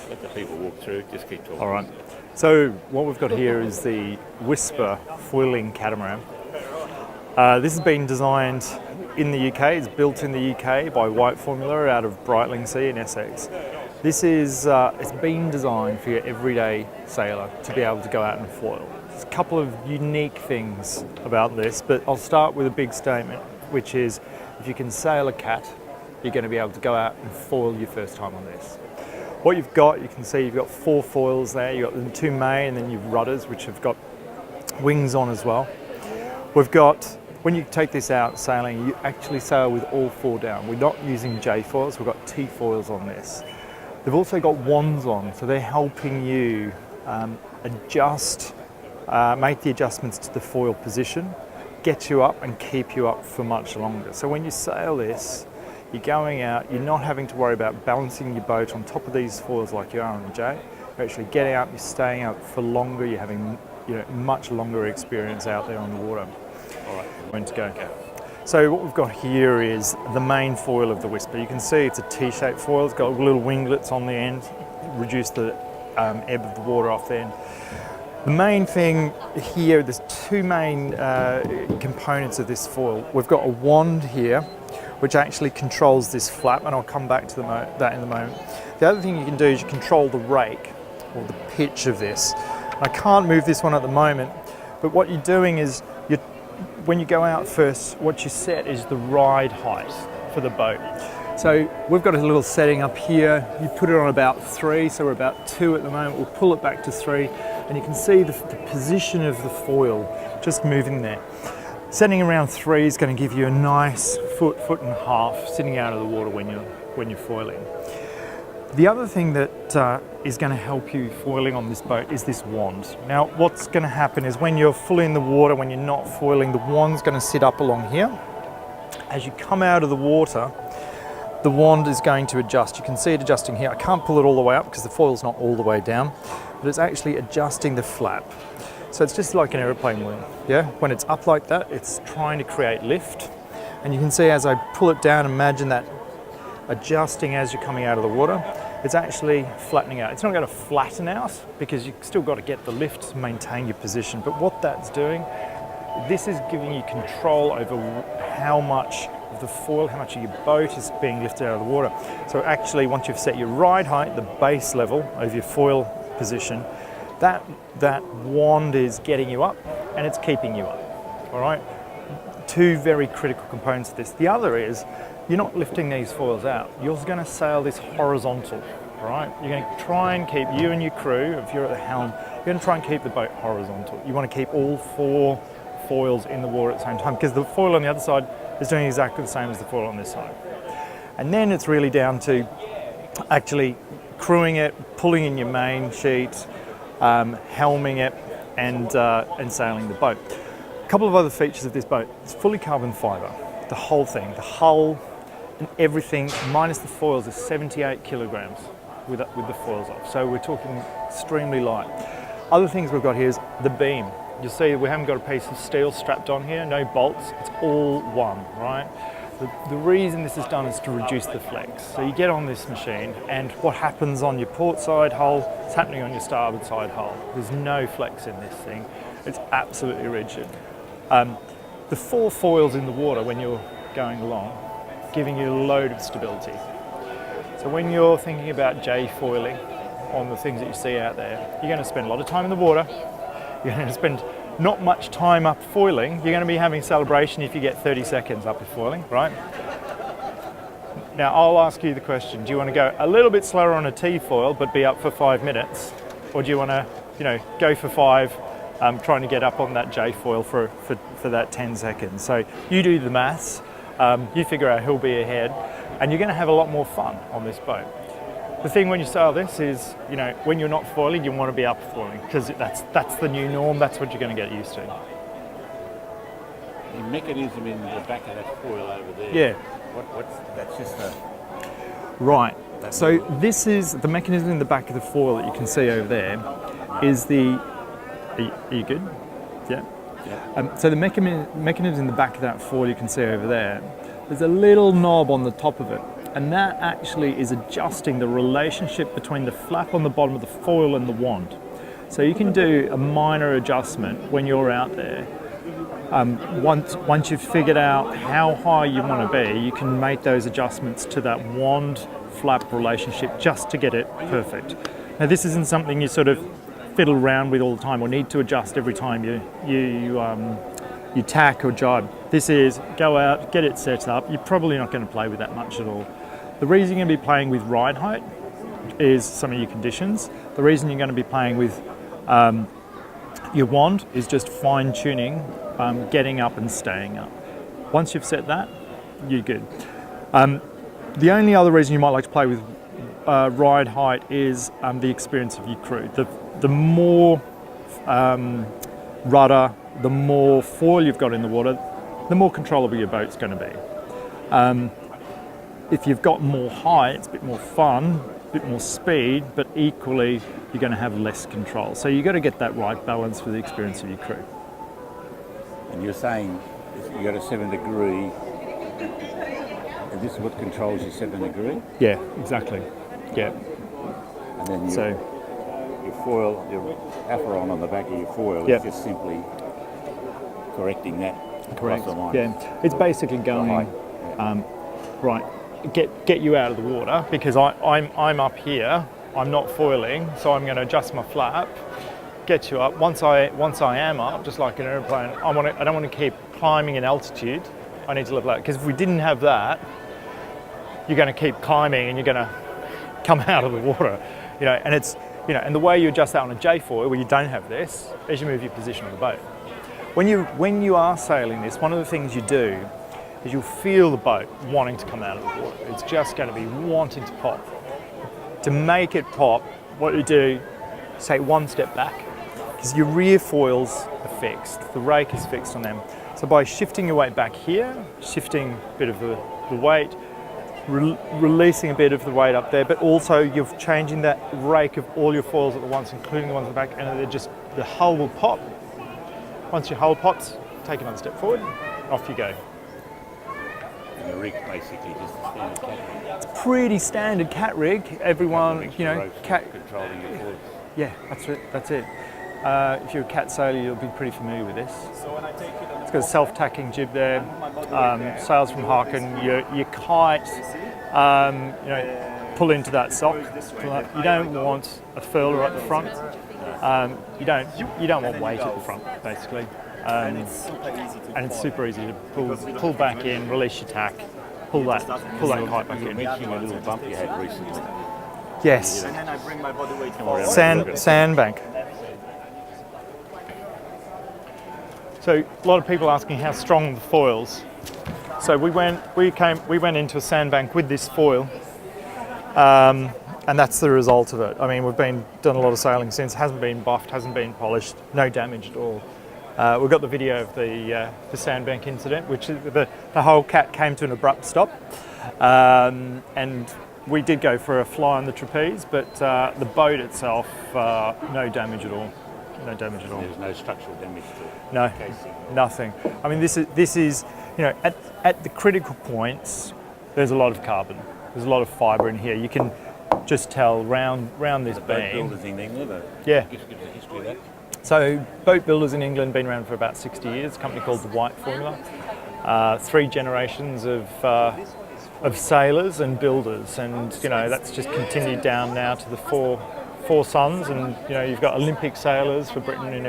Let the people walk through, just keep talking. All right. So what we've got here is the Wisper foiling catamaran. This has been designed in the UK. It's built in the UK by White Formula out of Brightlingsea in Essex. This is it's been designed for your everyday sailor to be able to go out and foil. There's a couple of unique things about this, but I'll start with a big statement, which is if you can sail a cat, you're going to be able to go out and foil your first time on this. What you've got, you can see you've got 4 foils there. You've got the 2 main, and then you've rudders, which have got wings on as well. We've got, when you take this out sailing, you actually sail with all 4 down. We're not using J foils, we've got T foils on this. They've also got wands on, so they're helping you adjust, make the adjustments to the foil position, get you up and keep you up for much longer. So when you sail this, you're going out, you're not having to worry about balancing your boat on top of these foils like you are on the J. You're actually getting out, you're staying out for longer, you're having much longer experience out there on the water. All right, when to go. So what we've got here is the main foil of the Wisper. You can see it's a T-shaped foil, it's got little winglets on the end, reduce the ebb of the water off the end. The main thing here, there's 2 main components of this foil. We've got a wand here, which actually controls this flap, and I'll come back to that in a moment. The other thing you can do is you control the rake, or the pitch of this. I can't move this one at the moment, but what you're doing is, when you go out first, what you set is the ride height for the boat. So we've got a little setting up here. You put it on about 3, so we're about 2 at the moment. We'll pull it back to 3, and you can see the position of the foil just moving there. Setting around 3 is going to give you a nice foot and a half sitting out of the water when you're foiling. The other thing that is going to help you foiling on this boat is this wand. Now, what's going to happen is when you're fully in the water, when you're not foiling, the wand's going to sit up along here. As you come out of the water, the wand is going to adjust. You can see it adjusting here. I can't pull it all the way up because the foil's not all the way down, but it's actually adjusting the flap. So it's just like an aeroplane wing, yeah? When it's up like that, it's trying to create lift. And you can see as I pull it down, imagine that adjusting as you're coming out of the water, it's actually flattening out. It's not going to flatten out because you've still got to get the lift to maintain your position. But what that's doing, this is giving you control over how much of the foil, how much of your boat is being lifted out of the water. So actually, once you've set your ride height, the base level of your foil position, that wand is getting you up and it's keeping you up, all right? 2 very critical components of this. The other is, you're not lifting these foils out. You're going to sail this horizontal, all right? You're going to try and keep, you and your crew, if you're at the helm, you're going to try and keep the boat horizontal. You want to keep all 4 foils in the water at the same time, because the foil on the other side is doing exactly the same as the foil on this side. And then it's really down to actually crewing it, pulling in your main sheet, helming it, and sailing the boat. A couple of other features of this boat: it's fully carbon fibre, the whole thing, the hull and everything, minus the foils, is 78 kilograms with the foils off. So we're talking extremely light. Other things we've got here is the beam. You'll see we haven't got a piece of steel strapped on here, no bolts, it's all one, right? The reason this is done is to reduce the flex. So you get on this machine, and what happens on your port side hull is happening on your starboard side hull. There's no flex in this thing. It's absolutely rigid. The 4 foils in the water when you're going along, giving you a load of stability. So when you're thinking about J foiling on the things that you see out there, you're going to spend a lot of time in the water. You're going to spend not much time up foiling. You're going to be having celebration if you get 30 seconds up with foiling, right? Now I'll ask you the question, do you want to go a little bit slower on a T foil but be up for 5 minutes? Or do you want to, go for 5, trying to get up on that J foil for that 10 seconds? So you do the maths, you figure out who'll be ahead, and you're going to have a lot more fun on this boat. The thing when you sail this is, when you're not foiling, you want to be up foiling, because that's the new norm, that's what you're going to get used to. The mechanism in the back of that foil over there. Yeah. That's just a... Right. So this is the mechanism in the back of the foil that you can see over there. Is the... Are you good? Yeah. Yeah. So the mechanism in the back of that foil you can see over there. There's a little knob on the top of it, and that actually is adjusting the relationship between the flap on the bottom of the foil and the wand. So you can do a minor adjustment when you're out there. Once you've figured out how high you want to be, you can make those adjustments to that wand flap relationship just to get it perfect. Now this isn't something you sort of fiddle around with all the time or need to adjust every time you tack or jibe. This is go out, get it set up. You're probably not going to play with that much at all. The reason you're going to be playing with ride height is some of your conditions. The reason you're going to be playing with your wand is just fine tuning, getting up and staying up. Once you've set that, you're good. The only other reason you might like to play with ride height is the experience of your crew. The more rudder, the more foil you've got in the water, the more controllable your boat's going to be. If you've got more height, it's a bit more fun, a bit more speed, but equally you're going to have less control. So you've got to get that right balance for the experience of your crew. And you're saying if you got a 7 degree, and this is what controls your 7 degree? Yeah, exactly. Yeah. And then your foil, your apron on the back of your foil is just simply correcting that. Correct. Plus or minus. Yeah. It's basically going right. Get you out of the water because I'm up here. I'm not foiling, so I'm going to adjust my flap, get you up. Once I am up, just like an airplane, I don't want to keep climbing in altitude. I need to level out because if we didn't have that, you're going to keep climbing and you're going to come out of the water, And it's and the way you adjust that on a J foil where you don't have this is you move your position on the boat. When you are sailing this, one of the things you do is you'll feel the boat wanting to come out of the water. It's just going to be wanting to pop. To make it pop, what you do, take one step back, because your rear foils are fixed. The rake is fixed on them. So by shifting your weight back here, shifting a bit of the weight, releasing a bit of the weight up there, but also you're changing that rake of all your foils at once, including the ones at the back, and the hull will pop. Once your hull pops, take another step forward, off you go. And the rig basically just a standard cat rig. It's pretty standard cat rig. Everyone, cat controlling your foils. Yeah, that's it. If you're a cat sailor, you'll be pretty familiar with this. It's got a self-tacking jib there, sails from Harkin. Your kite, pull into that sock. You don't want a furler at the front. You don't want weight at the front, basically. And it's super easy to pull back in, release your tack, pull that kite back You were in. mentioning a little bump you had recently. Yes. And then I bring my body weight forward. Sandbank. So a lot of people asking how strong the foils. So we went into a sandbank with this foil, and that's the result of it. I mean, we've done a lot of sailing since. Hasn't been buffed, hasn't been polished, no damage at all. We've got the video of the sandbank incident, which is the whole cat came to an abrupt stop, and we did go for a fly on the trapeze, but the boat itself, no damage at all. No damage at all. There's no structural damage to it. No, nothing. I mean, this is at the critical points, there's a lot of carbon. There's a lot of fibre in here. You can just tell round this Boat beam. builders in England, Yeah. Give us a history of that. So boat builders in England been around for about 60 years. A company called the White Formula. 3 generations of sailors and builders, and that's just continued down now to the four sons, and you've got Olympic sailors for Britain in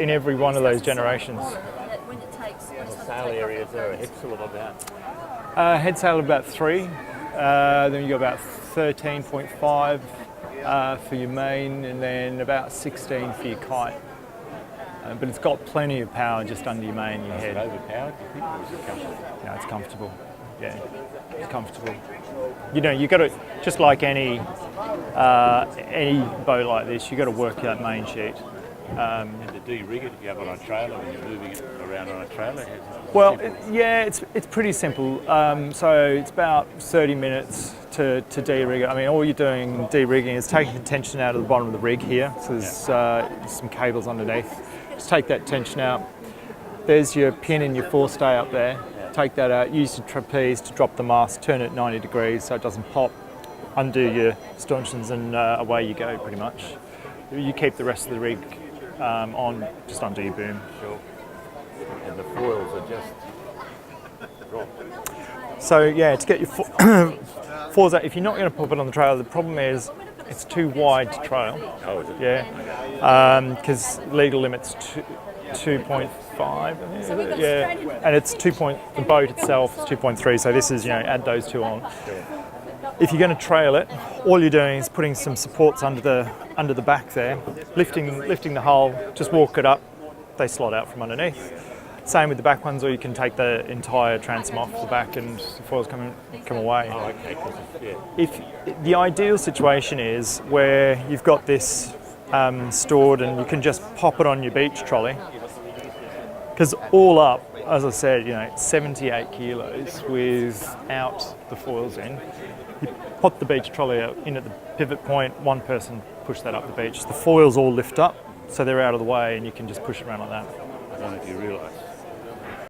every one of those generations. The sail areas are a head sail of about. Head sail of about 3, then you got about 13.5 for your main, and then about 16 for your kite. But it's got plenty of power just under your main and your head. Is it overpowered, do you think, or is it comfortable? No, it's comfortable. Yeah, it's comfortable. You got to, just like any boat like this, you got to work that main sheet. And to de-rig it, if you have it on a trailer and you're moving it around on a trailer. Well, it's pretty simple. So it's about 30 minutes to de-rig it. I mean, all you're doing de-rigging is taking the tension out of the bottom of the rig here. So there's some cables underneath. Just take that tension out. There's your pin and your forestay up there. take that out, use your trapeze to drop the mast, turn it 90 degrees so it doesn't pop, undo your stanchions, and away you go pretty much. You keep the rest of the rig on, just undo your boom. Sure. And the foils are just dropped. So yeah, to get your foils out, if you're not going to pop it on the trailer, the problem is it's too wide to trail. Oh, is it? Yeah, because legal limit's 2.5. Yeah, and it's 2. The boat itself is 2.3. So this is, you know, add those two on. Sure. If you're going to trail it, all you're doing is putting some supports under the back there, lifting the hull. Just walk it up. They slide out from underneath. Same with the back ones, or you can take the entire transom off the back and the foils come away. Oh, okay. Yeah. If the ideal situation is where you've got this stored and you can just pop it on your beach trolley, because all up, as I said, you know, it's 78 kilos without the foils in. You pop the beach trolley out in at the pivot point, one person push that up the beach. The foils all lift up, so they're out of the way and you can just push it around like that. I don't know if you realise,